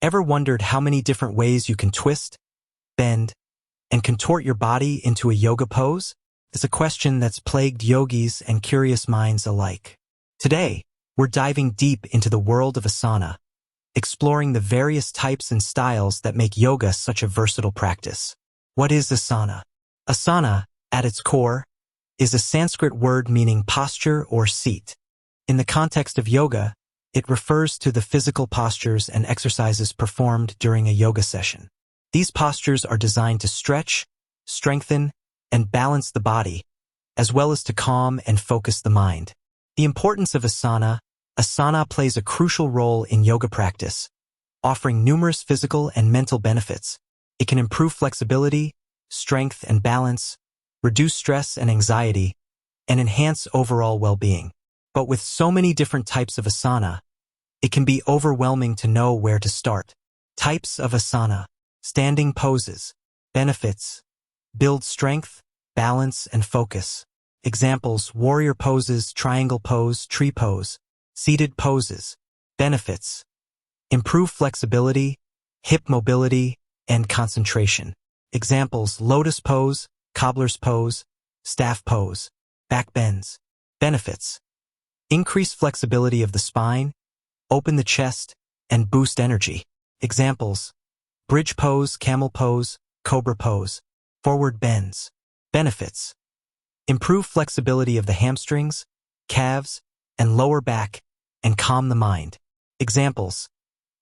Ever wondered how many different ways you can twist, bend, and contort your body into a yoga pose? It's a question that's plagued yogis and curious minds alike. Today, we're diving deep into the world of Asana, exploring the various types and styles that make yoga such a versatile practice. What is Asana? Asana, at its core, is a Sanskrit word meaning posture or seat. In the context of yoga, it refers to the physical postures and exercises performed during a yoga session. These postures are designed to stretch, strengthen, and balance the body, as well as to calm and focus the mind. The importance of Asana plays a crucial role in yoga practice, offering numerous physical and mental benefits. It can improve flexibility, strength and balance, reduce stress and anxiety, and enhance overall well-being. But with so many different types of Asana, it can be overwhelming to know where to start. Types of Asana. Standing poses. Benefits. Build strength, balance, and focus. Examples: warrior poses, triangle pose, tree pose. Seated poses. Benefits. Improve flexibility, hip mobility, and concentration. Examples: lotus pose, cobbler's pose, staff pose. Back bends. Benefits. Increase flexibility of the spine, open the chest, and boost energy. Examples: bridge pose, camel pose, cobra pose. Forward bends. Benefits. Improve flexibility of the hamstrings, calves, and lower back, and calm the mind. Examples: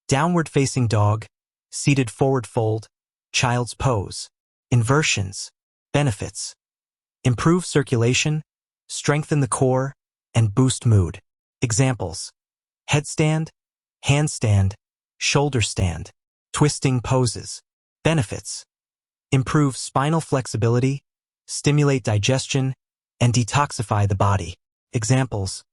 downward facing dog, seated forward fold, child's pose. Inversions. Benefits. Improve circulation, strengthen the core, and boost mood. Examples: headstand, handstand, shoulder stand. Twisting poses. Benefits. Improve spinal flexibility, stimulate digestion, and detoxify the body. Examples: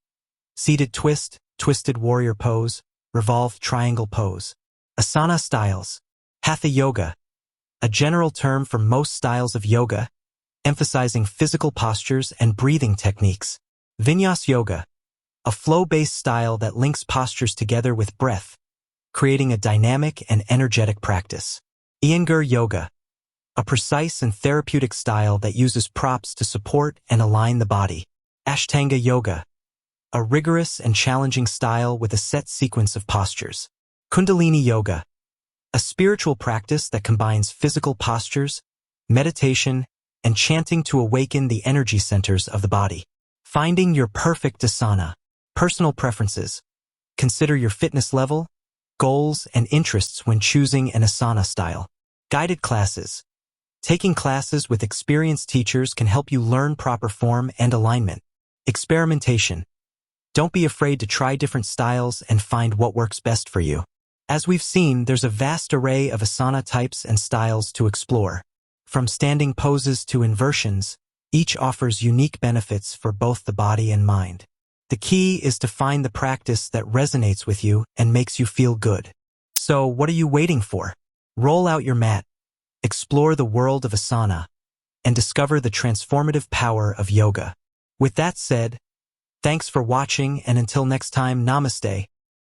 seated twist, twisted warrior pose, revolved triangle pose. Asana styles. Hatha yoga, a general term for most styles of yoga, emphasizing physical postures and breathing techniques. Vinyasa yoga, a flow-based style that links postures together with breath, creating a dynamic and energetic practice. Iyengar yoga, a precise and therapeutic style that uses props to support and align the body. Ashtanga yoga, a rigorous and challenging style with a set sequence of postures. Kundalini yoga, a spiritual practice that combines physical postures, meditation, and chanting to awaken the energy centers of the body. Finding your perfect asana. Personal preferences. Consider your fitness level, goals, and interests when choosing an asana style. Guided classes. Taking classes with experienced teachers can help you learn proper form and alignment. Experimentation. Don't be afraid to try different styles and find what works best for you. As we've seen, there's a vast array of asana types and styles to explore. From standing poses to inversions, each offers unique benefits for both the body and mind. The key is to find the practice that resonates with you and makes you feel good. So, what are you waiting for? Roll out your mat, explore the world of Asana, and discover the transformative power of yoga. With that said, thanks for watching, and until next time, namaste.